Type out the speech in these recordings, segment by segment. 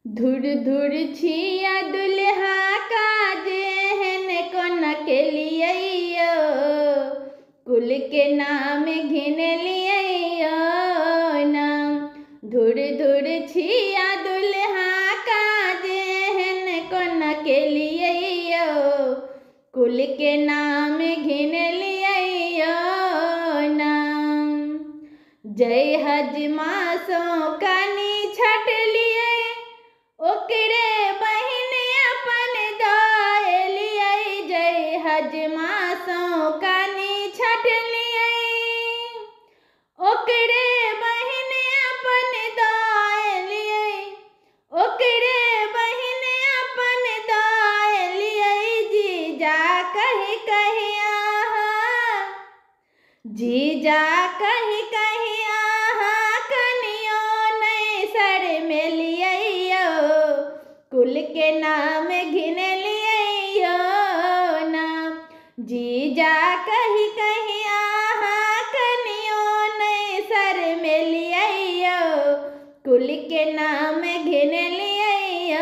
धुर धुर छिया दुल्हा का जेहन कोन के लिए कुल के नाम घिन लिए नाम। धुर धुर छिया दुल्हा का जेहन कोन के लिए कुल के नाम घिन लिए नाम। जय हजमासों कनी छठ लिए ओकरे बहिन अपन दाय लिए। जय हजमासों कनी छठ लिए ओकरे बहिन अपन दाय लिए। ओकरे बहिन अपन दाय लिए। जीजा कही कही आहा, जीजा कही कही आहा कनियो नहीं सर में लिए कुल के नाम घिन लिए नाम। जीजा कही कही आहा कनियो नहीं सर में लिए कुल के नाम घिन लिए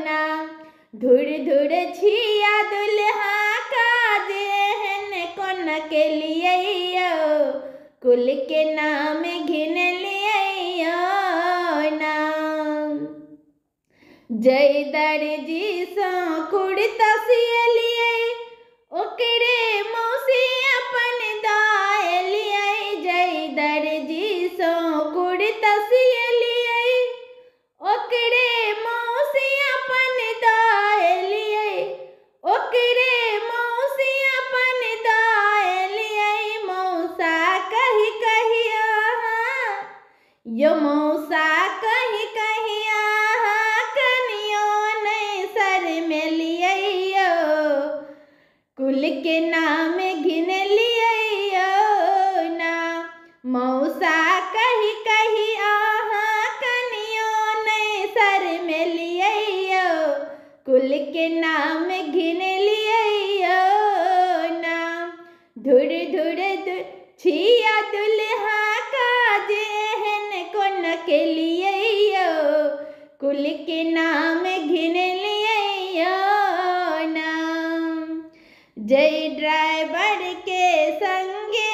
नाम। धुर धुर छिया दुल्हा का जेहन कोन के लिए कुल के नाम घिन लिए नाम। जय दर्जी सो कुर्ता सियलिए ओकरे मौसी अपन दाय लिए। जय दर्जी सो कुर्ता सियलिए ओकरे मौसी अपन दाय लिए। ओकरे मौसी अपन दाय लिए। मौसा कही कही आहा, यो मौसा कही कही आहा कुल के नाम घिन लिए नाम। मौसा कही कही आहा कनियो नहीं सर में लिए कुल के नाम घिन लिए नाम। धुर धुर छिया दुल्हा का जेहन कोन के लिए कुल के नाम घिन लिए नाम। जय ड्राइवर के संगे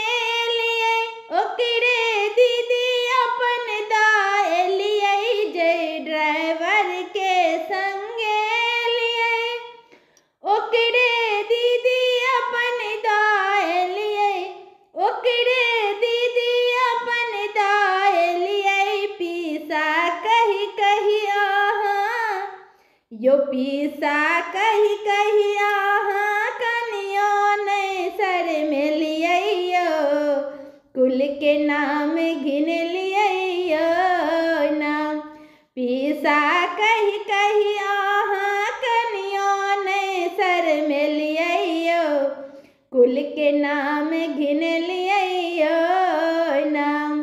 लिए ओकरे दीदी अपन दाय लिए। जय ड्राइवर के संगे लिए ओकरे दीदी अपन दाय लिए। ओकरे दीदी अपन दाय लिए। पीसा कही कही आहा, यो पीसा कही कही आहा कुल के नाम घिन लिए नाम। पीसा कही कही आहा कनियो नहीं सर में लिए कुल के नाम घिन लिए नाम।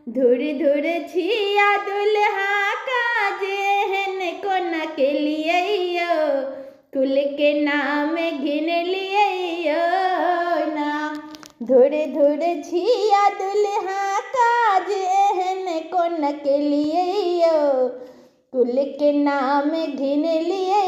धुर धुर छिया दुल्हा का जेहन कोन के लिए कुल के नाम घिन लिए नाम। धुर धुर छिया दुल्हा का जेहन कोन के लिए कुल के नाम घिन लिए